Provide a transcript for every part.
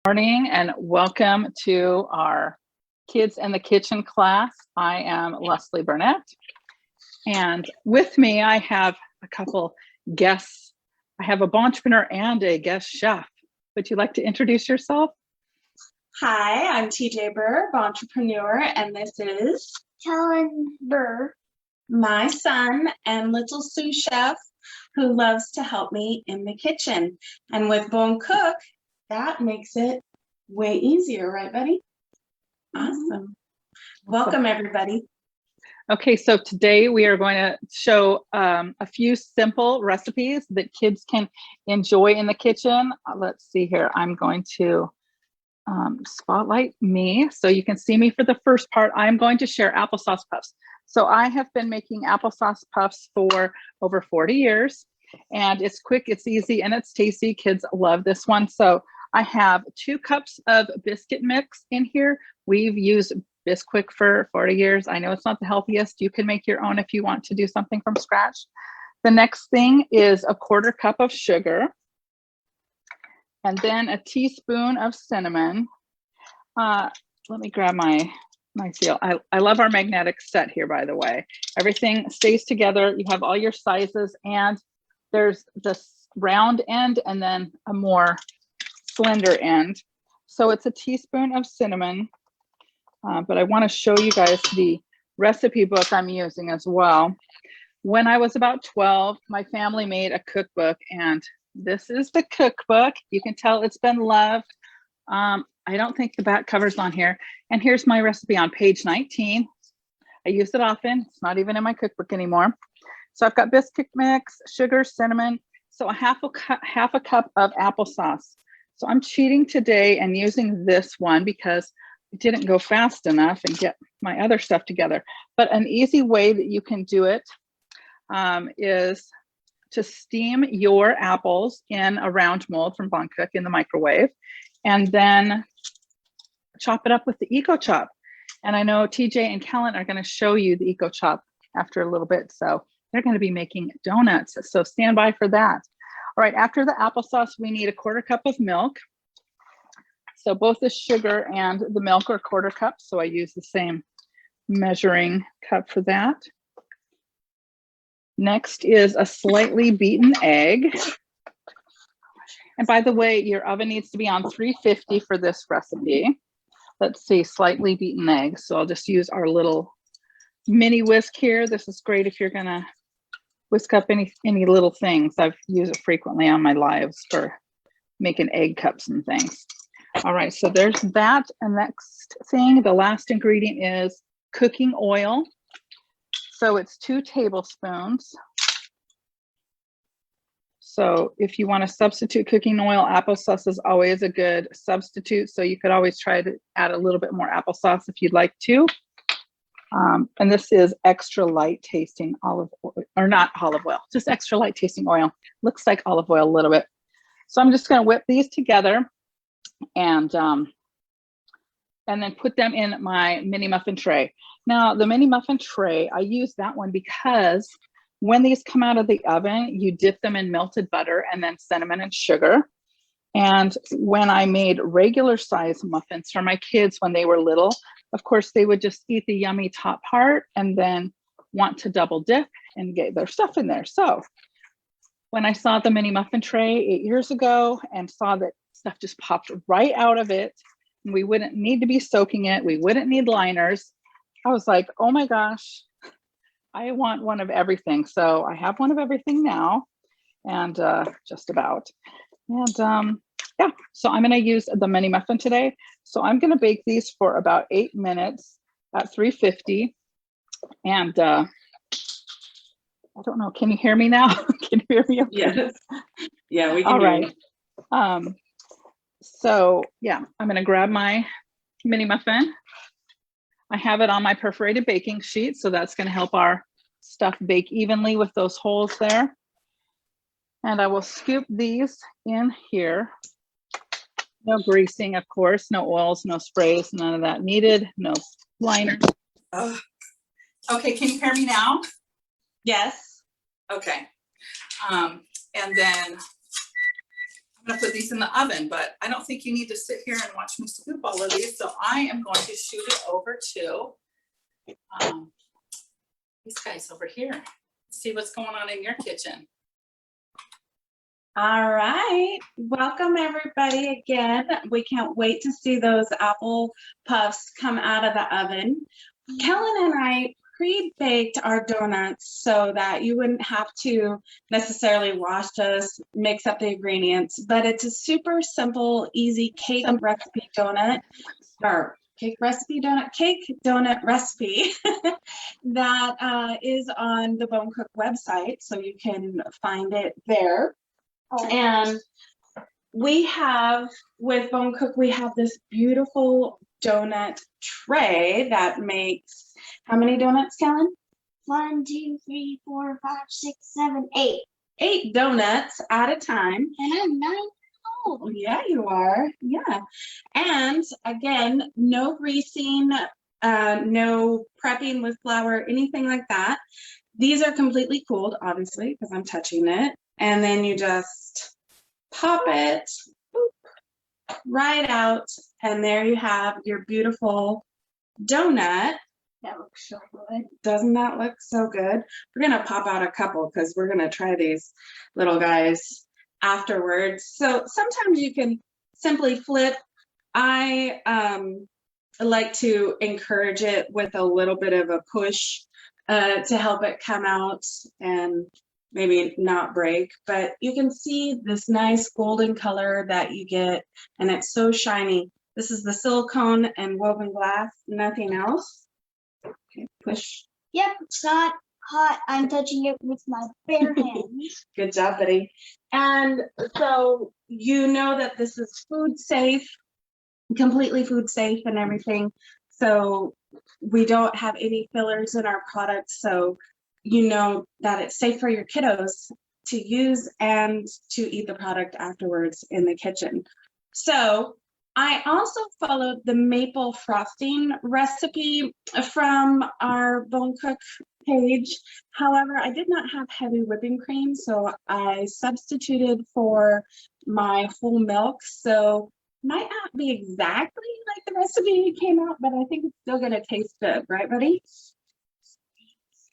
Morning and welcome to our Kids in the Kitchen class. I am Leslie Burnett, and with me I have a couple guests. I have a entrepreneur and a guest chef. Would you like to introduce yourself? Hi, I'm TJ Burr, entrepreneur, and this is Helen Burr, my son and little sous chef who loves to help me in the kitchen. And with Bone Cook, that makes it way easier, right, buddy? Awesome. Welcome, everybody. Okay, so today we are going to show a few simple recipes that kids can enjoy in the kitchen. Let's see here. I'm going to spotlight me so you can see me for the first part. I'm going to share applesauce puffs. So I have been making applesauce puffs for over 40 years, and it's quick, it's easy, and it's tasty. Kids love this one. So I have 2 cups of biscuit mix in here. We've used Bisquick for 40 years. I know it's not the healthiest. You can make your own if you want to do something from scratch. The next thing is a 1/4 cup of sugar, and then a teaspoon of cinnamon. Let me grab my seal. I love our magnetic set here, by the way. Everything stays together. You have all your sizes, and there's this round end and then a more slender end. So it's a teaspoon of cinnamon, but I want to show you guys the recipe book I'm using as well. When I was about 12, my family made a cookbook, and this is the cookbook. You can tell it's been loved. I don't think the back cover's on here. And here's my recipe on page 19. I use it often. It's not even in my cookbook anymore. So I've got biscuit mix, sugar, cinnamon, so a half a cup of applesauce. So I'm cheating today and using this one because I didn't go fast enough and get my other stuff together. But an easy way that you can do it is to steam your apples in a round mold from Bon Cook in the microwave, and then chop it up with the Eco Chop. And I know TJ and Kellen are going to show you the Eco Chop after a little bit. So they're going to be making donuts. So stand by for that. All right, after the applesauce, we need a 1/4 cup of milk. So both the sugar and the milk are 1/4 cup. So I use the same measuring cup for that. Next is a slightly beaten egg. And by the way, your oven needs to be on 350 for this recipe. Let's see, slightly beaten eggs. So I'll just use our little mini whisk here. This is great if you're gonna whisk up any little things. I've used it frequently on my lives for making egg cups and things. All right, so there's that. And next thing, the last ingredient is cooking oil. So it's 2 tablespoons. So if you want to substitute cooking oil, applesauce is always a good substitute. So you could always try to add a little bit more applesauce if you'd like to. And this is extra light tasting olive oil, or not olive oil, just extra light tasting oil. Looks like olive oil a little bit. So I'm just going to whip these together and then put them in my mini muffin tray. Now the mini muffin tray, I use that one because when these come out of the oven, you dip them in melted butter and then cinnamon and sugar. And when I made regular size muffins for my kids when they were little, of course, they would just eat the yummy top part and then want to double dip and get their stuff in there. So when I saw the mini muffin tray 8 years ago and saw that stuff just popped right out of it, and we wouldn't need to be soaking it, we wouldn't need liners, I was like, oh my gosh, I want one of everything. So I have one of everything now, and just about. And yeah, so I'm going to use the mini muffin today. So I'm going to bake these for about 8 minutes at 350. And I don't know, can you hear me now? Can you hear me? Okay? Yes. Yeah, we can. All right. So yeah, I'm going to grab my mini muffin. I have it on my perforated baking sheet, so that's going to help our stuff bake evenly with those holes there. And I will scoop these in here. No greasing, of course, no oils, no sprays, none of that needed, no liners. Okay, can you hear me now? Yes. Okay. And then I'm gonna put these in the oven, but I don't think you need to sit here and watch me scoop all of these. So I am going to shoot it over to these guys over here. See what's going on in your kitchen. All right, welcome everybody again. We can't wait to see those apple puffs come out of the oven. Kellen and I pre-baked our donuts so that you wouldn't have to necessarily wash those, mix up the ingredients, but it's a super simple, easy cake recipe donut, or cake donut recipe that is on the Bone Cook website, so you can find it there. And we have, with Bone Cook, we have this beautiful donut tray that makes, how many donuts, Kellen? 1, 2, 3, 4, 5, 6, 7, 8. 8 donuts at a time. And I'm 9 years old. Yeah, you are. Yeah. And again, no greasing, no prepping with flour, anything like that. These are completely cooled, obviously, because I'm touching it. And then you just pop it boop, right out. And there you have your beautiful donut. That looks so good. Doesn't that look so good? We're going to pop out a couple because we're going to try these little guys afterwards. So sometimes you can simply flip. I like to encourage it with a little bit of a push to help it come out and maybe not break, but you can see this nice golden color that you get, and it's so shiny. This is the silicone and woven glass, nothing else. Okay, push. Yep, it's not hot. I'm touching it with my bare hands. Good job, buddy. And so you know that this is food safe, completely food safe and everything. So we don't have any fillers in our products. So you know that it's safe for your kiddos to use and to eat the product afterwards in the kitchen. So I also followed the maple frosting recipe from our Bone Cook page. However, I did not have heavy whipping cream, so I substituted for my whole milk. So might not be exactly like the recipe came out, but I think it's still going to taste good, right, buddy?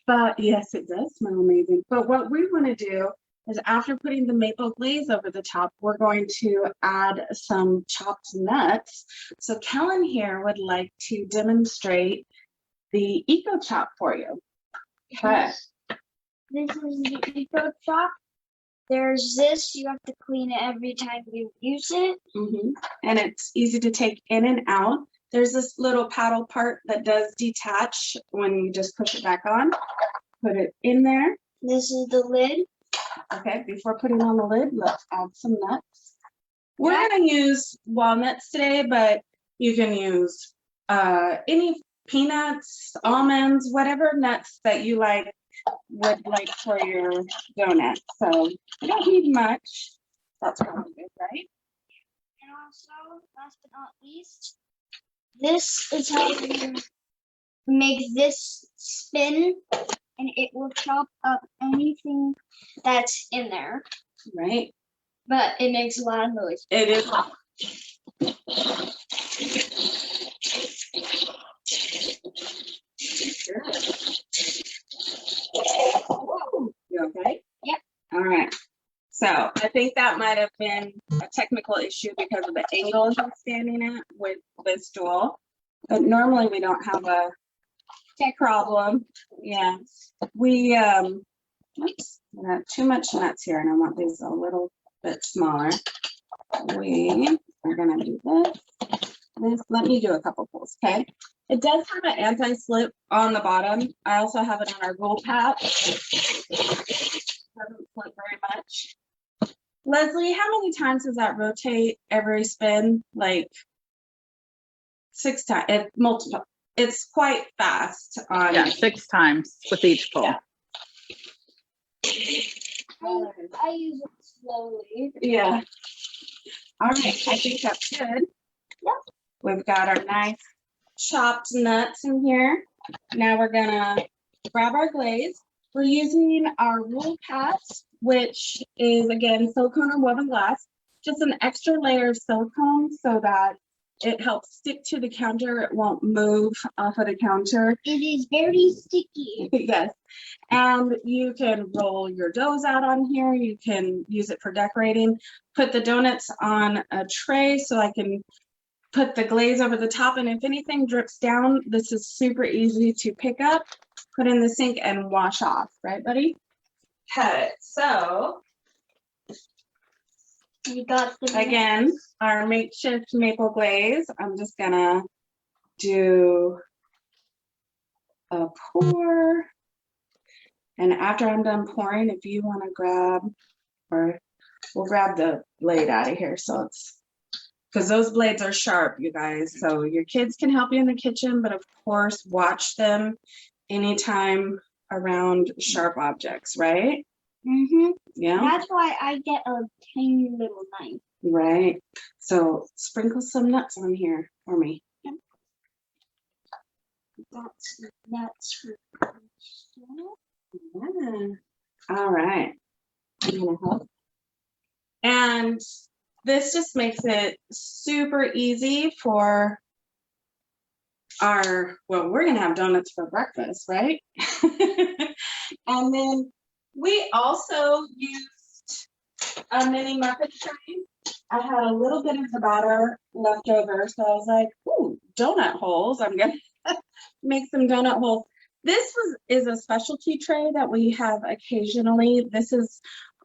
But yes, it does smell amazing. But what we want to do is, after putting the maple glaze over the top, we're going to add some chopped nuts. So Kellen here would like to demonstrate the Eco Chop for you. Okay. This is the Eco Chop. There's this. You have to clean it every time you use it. And it's easy to take in and out. There's this little paddle part that does detach when you just push it back on. Put it in there. This is the lid. Okay, before putting on the lid, let's add some nuts. We're going to use walnuts today, but you can use any peanuts, almonds, whatever nuts that you would like for your donut. So you don't need much. That's probably good, right? And also, last but not least, this is how you make this spin, and it will chop up anything that's in there. Right. But it makes a lot of noise. It is hot. You okay? Yep. All right. So I think that might have been a technical issue because of the angle he's standing at with this stool. But normally we don't have a tech problem. Yeah. We oops, I got too much nuts here and I want these a little bit smaller. We are gonna do this. Let me do a couple pulls, okay? It does have an anti-slip on the bottom. I also have it on our roll pat. Doesn't slip very much. Leslie, how many times does that rotate every spin? Like 6 times. Multiple. It's quite fast. Yeah, 6 times with each pull. Yeah. I use it slowly. Yeah. All right. I think that's good. Yep. We've got our nice chopped nuts in here. Now we're gonna grab our glaze. We're using our roll pat, which is again silicone or woven glass. just an extra layer of silicone so that it helps stick to the counter. It won't move off of the counter. It is very sticky. Yes. And you can roll your doughs out on here. You can use it for decorating. Put the donuts on a tray so I can put the glaze over the top. And if anything drips down, this is super easy to pick up, put in the sink and wash off. Right, buddy? Okay, so We got the again, our makeshift maple glaze. I'm just gonna do a pour. And after I'm done pouring, if you want to grab, or we'll grab the blade out of here. So it's, because those blades are sharp, you guys. So your kids can help you in the kitchen, but of course, watch them anytime around sharp objects, right? Mm-hmm. Yeah. That's why I get a tiny little knife. Right. So sprinkle some nuts on here for me. That's for Yeah. All right. I'm gonna help. And this just makes it super easy for our, well, we're gonna have donuts for breakfast, right? And then we also used a mini muffin tray. I had a little bit of the batter left over, so I was like, ooh, donut holes. I'm gonna make some donut holes. This is a specialty tray that we have occasionally. This is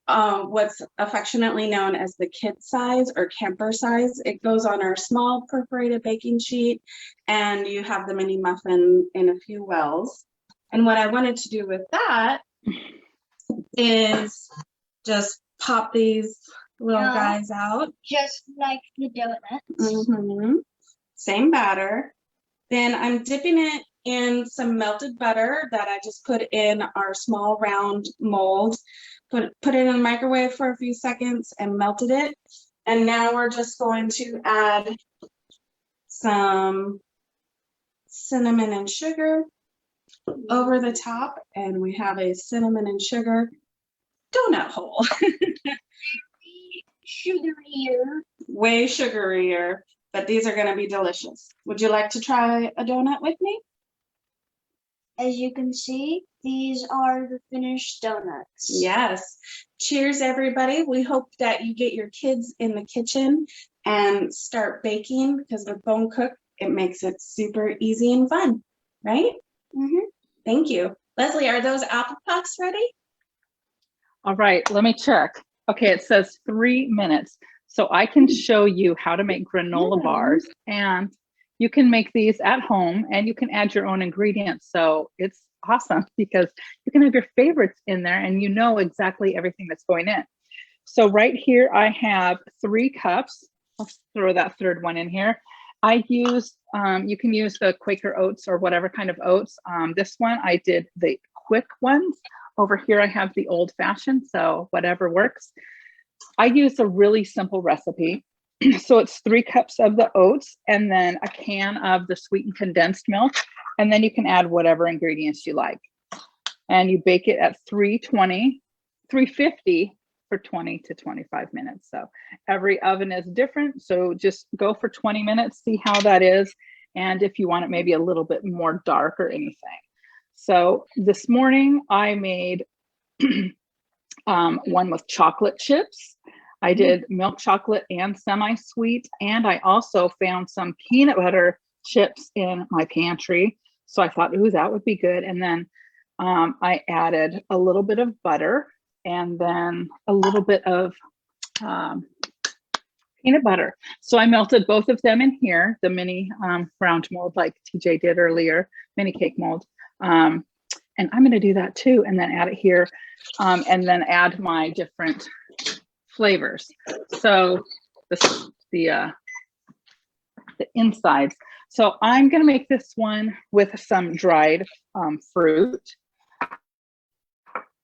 what's affectionately known as the kid size or camper size. It goes on our small perforated baking sheet, and you have the mini muffin in a few wells. And what I wanted to do with that is just pop these little guys out. just like the donuts. Same batter. Then I'm dipping it in some melted butter that I just put in our small round mold. Put it in the microwave for a few seconds and melted it. And now we're just going to add some cinnamon and sugar over the top, and we have a cinnamon and sugar donut hole. Sugarier. Way sugarier, but these are going to be delicious. Would you like to try a donut with me? As you can see, these are the finished donuts. Yes. Cheers, everybody. We hope that you get your kids in the kitchen and start baking, because with Bone Cook, it makes it super easy and fun, right? Thank you. Leslie, are those apple puffs ready? All right, let me check. Okay, it says 3 minutes. So I can show you how to make granola bars, and you can make these at home and you can add your own ingredients. So it's awesome because you can have your favorites in there and you know exactly everything that's going in. So right here, I have 3 cups. I'll throw that third one in here. I used, you can use the Quaker oats or whatever kind of oats. This one, I did the quick ones. Over here, I have the old fashioned, so whatever works. I use a really simple recipe. So it's 3 cups of the oats and then a can of the sweetened condensed milk. And then you can add whatever ingredients you like. And you bake it at 350 for 20 to 25 minutes. So every oven is different. So just go for 20 minutes, see how that is. And if you want it maybe a little bit more dark or anything. So this morning I made one with chocolate chips. I did milk chocolate and semi-sweet. And I also found some peanut butter chips in my pantry. So I thought, ooh, that would be good. And then I added a little bit of butter and then a little bit of peanut butter. So I melted both of them in here, the mini round mold like TJ did earlier, mini cake mold. And I'm going to do that too, and then add it here, and then add my different flavors. So the insides. So I'm going to make this one with some dried fruit.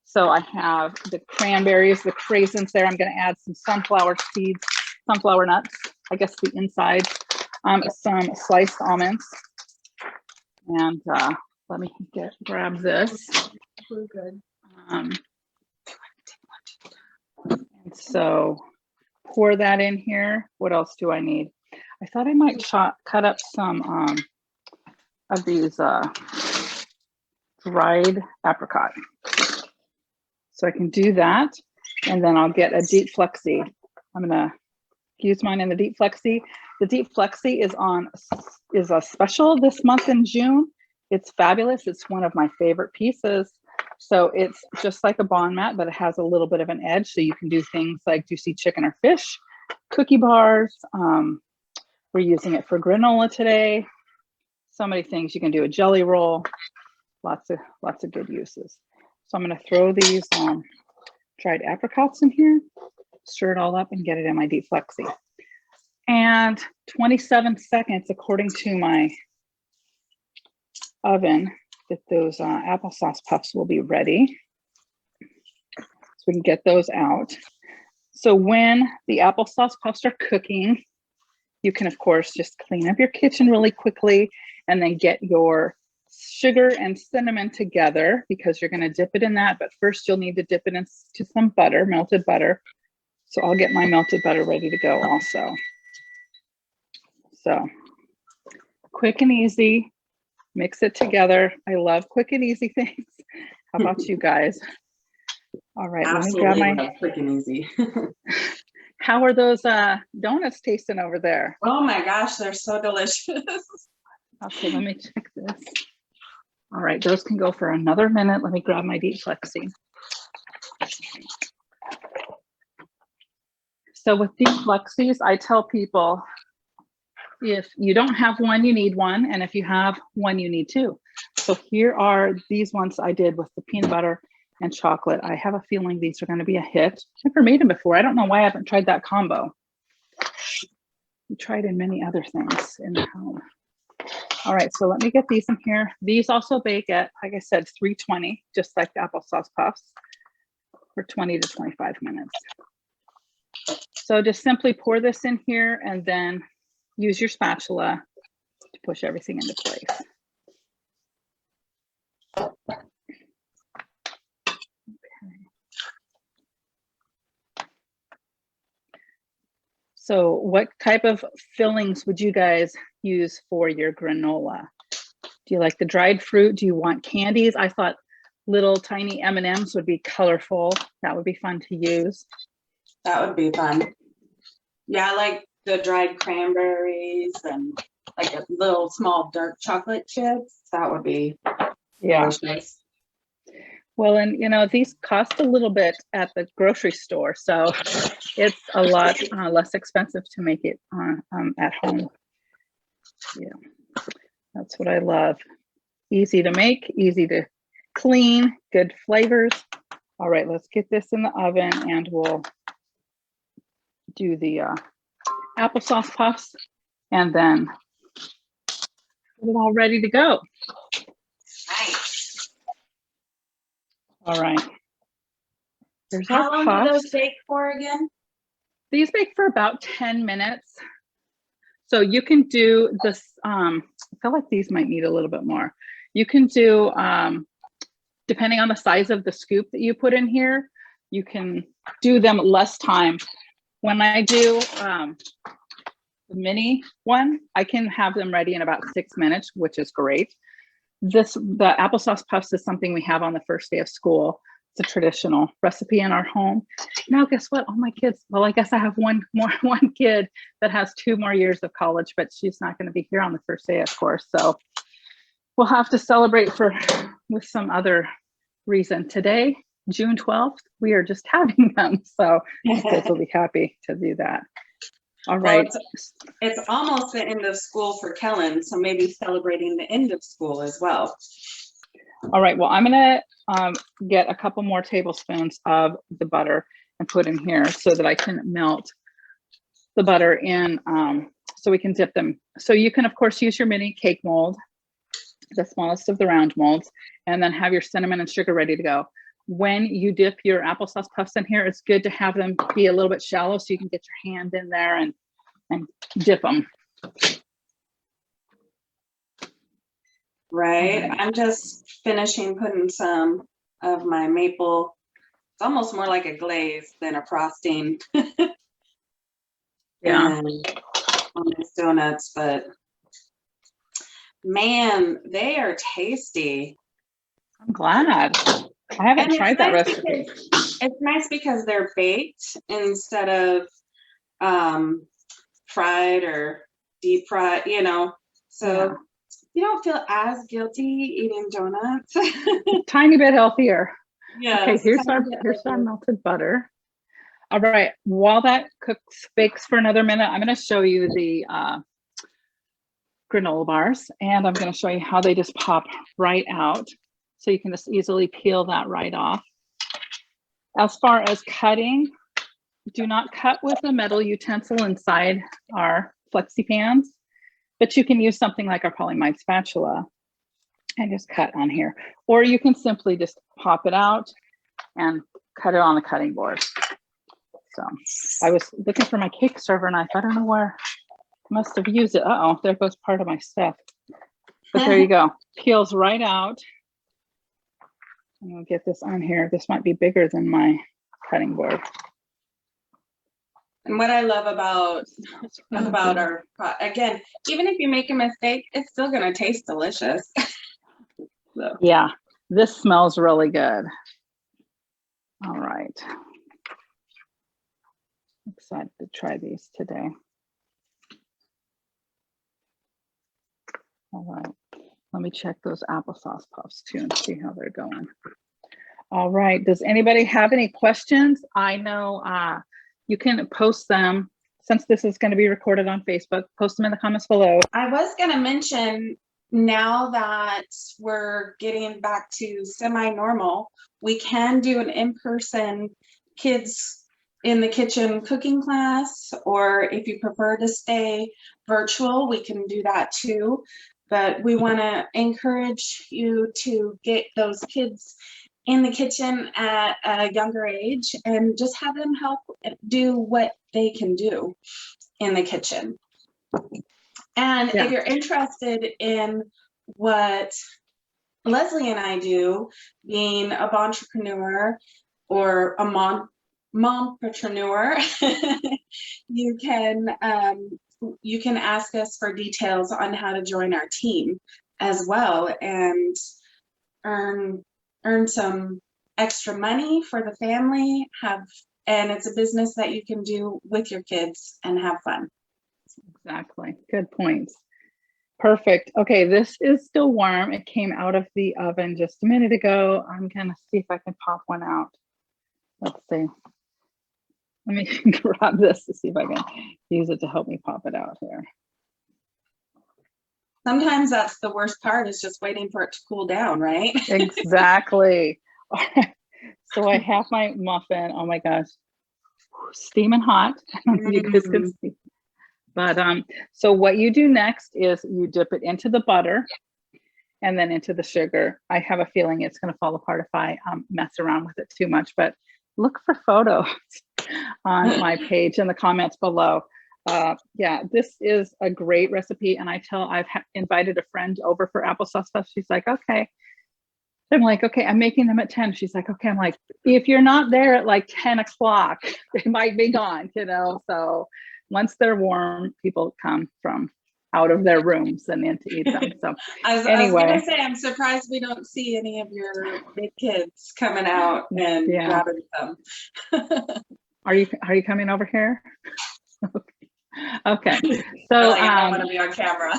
So I have the cranberries, the craisins there. I'm going to add some sunflower seeds, sunflower nuts, I guess the inside, some sliced almonds. And let me grab this. We're good. And so pour that in here. What else do I need? I thought I might cut up some of these dried apricot. So I can do that. And then I'll get a deep flexi. I'm gonna use mine in the deep flexi. The deep flexi is a special this month in June. It's fabulous. It's one of my favorite pieces. So it's just like a bond mat, but it has a little bit of an edge. So you can do things like juicy chicken or fish, cookie bars. We're using it for granola today. So many things. You can do a jelly roll. Lots of good uses. So I'm going to throw these dried apricots in here, stir it all up, and get it in my deep flexi. And 27 seconds, according to my oven, that those applesauce puffs will be ready. So we can get those out. So when the applesauce puffs are cooking, you can, of course, just clean up your kitchen really quickly and then get your sugar and cinnamon together, because you're going to dip it in that. But first, you'll need to dip it into some butter, melted butter. So I'll get my melted butter ready to go also. So quick and easy, mix it together. I love quick and easy things. How about you guys? All right, Absolutely, let me grab my quick and easy. How are those donuts tasting over there? Oh my gosh, they're so delicious. Okay, let me check this. All right, those can go for another minute. Let me grab my deep flexi. So with deep flexis, I tell people, if you don't have one, you need one. And if you have one, you need two. So here are these ones I did with the peanut butter and chocolate. I have a feeling these are going to be a hit. I've never made them before. I don't know why I haven't tried that combo. We tried in many other things in the home. All right, so let me get these in here. These also bake at, like I said, 320, just like the applesauce puffs, for 20 to 25 minutes. So just simply pour this in here and then use your spatula to push everything into place. So what type of fillings would you guys use for your granola? Do you like the dried fruit? Do you want candies? I thought little tiny M&Ms would be colorful. That would be fun to use. That would be fun. Yeah, I like the dried cranberries and like a little small dark chocolate chips. That would be delicious. Well, and you know, these cost a little bit at the grocery store, so it's a lot less expensive to make it at home. Yeah, that's what I love. Easy to make, easy to clean, good flavors. All right, let's get this in the oven and we'll do the applesauce puffs and then get it all ready to go. Nice. All right. There's How our long do puffs. those bake for again? These bake for about 10 minutes. So you can do this, I feel like these might need a little bit more. You can do, depending on the size of the scoop that you put in here, you can do them less time. When I do the mini one, I can have them ready in about 6 minutes, which is great. The applesauce puffs is something we have on the first day of school. It's a traditional recipe in our home. Now, guess what? All my kids, well, I guess I have one kid that has 2 more years of college, but she's not going to be here on the first day, of course. So we'll have to celebrate with some other reason. Today, June 12th, we are just having them. So my kids will be happy to do that. All right. Well, it's almost the end of school for Kellen, so maybe celebrating the end of school as well. All right, well, I'm gonna get a couple more tablespoons of the butter and put in here so that I can melt the butter in, so we can dip them. So you can, of course, use your mini cake mold, the smallest of the round molds, and then have your cinnamon and sugar ready to go. When you dip your applesauce puffs in here, it's good to have them be a little bit shallow so you can get your hand in there and dip them. Right. I'm just finishing putting some of my maple. It's almost more like a glaze than a frosting Yeah. and on these donuts, but man, they are tasty. I'm glad. I haven't And it's tried that nice recipe. It's nice because they're baked instead of fried or deep fried, you know. So Yeah. you don't feel as guilty eating donuts. Tiny bit healthier. Yes, Okay, here's tiny our bit our healthier. melted butter. All right, while that bakes for another minute, I'm going to show you the granola bars, and I'm going to show you how they just pop right out. So you can just easily peel that right off. As far as cutting, do not cut with a metal utensil inside our flexi pans, but you can use something like our polyamide spatula and just cut on here. Or you can simply just pop it out and cut it on the cutting board. So I was looking for my cake server and I thought, I don't know where, I must have used it. Uh-oh, there goes part of my stuff. But there you go, peels right out. I'm gonna get this on here. This might be bigger than my cutting board. And what I love about our, again, even if you make a mistake, it's still gonna taste delicious. So. Yeah, this smells really good. All right. Excited to try these today. All right, let me check those applesauce puffs too and see how they're going. All right, does anybody have any questions? I know you can post them, since this is going to be recorded on Facebook, post them in the comments below. I was gonna mention, now that we're getting back to semi-normal, we can do an in-person kids in the kitchen cooking class, or if you prefer to stay virtual, we can do that too. But we want to encourage you to get those kids in the kitchen at a younger age and just have them help do what they can do in the kitchen. And Yeah. if you're interested in what Leslie and I do, being a entrepreneur or a mompreneur, you can ask us for details on how to join our team as well and earn some extra money for the family, and it's a business that you can do with your kids and have fun. Exactly. Good points. Perfect. Okay, this is still warm. It came out of the oven just a minute ago. I'm gonna see if I can pop one out. Let's see. Let me grab this to see if I can use it to help me pop it out here. Sometimes that's the worst part, is just waiting for it to cool down, right? Exactly. All right. So I have my muffin. Oh my gosh, steaming hot. You guys can see. But so what you do next is you dip it into the butter and then into the sugar. I have a feeling it's going to fall apart if I mess around with it too much, but look for photos on my page in the comments below. Yeah, this is a great recipe. And I've invited a friend over for applesauce puffs. She's like, okay. I'm like, okay, I'm making them at 10. She's like, okay. I'm like, if you're not there at like 10 o'clock, they might be gone, you know? So once they're warm, people come from out of their rooms and in to eat them. So I was gonna say, I'm surprised we don't see any of your big kids coming out and grabbing them. Are you coming over here? Okay. So like, I don't want to be on camera.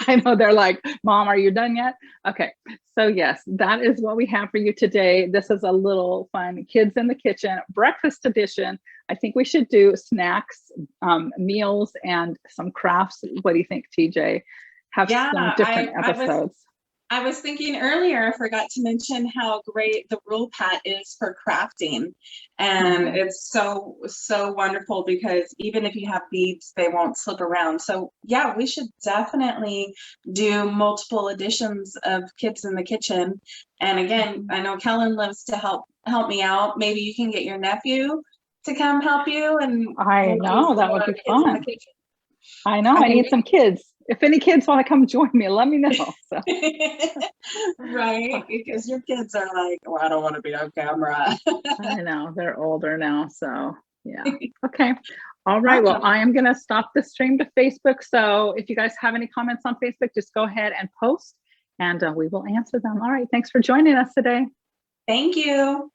I know, they're like, Mom, are you done yet? Okay. So yes, that is what we have for you today. This is a little fun kids in the kitchen breakfast edition. I think we should do snacks, meals, and some crafts. What do you think, TJ? Have some different episodes. I was thinking earlier, I forgot to mention how great the Rule Pat is for crafting. And it's so wonderful, because even if you have beads, they won't slip around. So yeah, we should definitely do multiple editions of Kids in the Kitchen. And again, I know Kellen loves to help me out. Maybe you can get your nephew to come help you. And I know, that would be fun. I know, I need some kids. If any kids want to come join me, let me know. So. Right, because your kids are like, well, I don't want to be on camera. I know, they're older now, so Yeah. Okay. All right. Well, Awesome. I am going to stop the stream to Facebook. So if you guys have any comments on Facebook, just go ahead and post and we will answer them. All right. Thanks for joining us today. Thank you.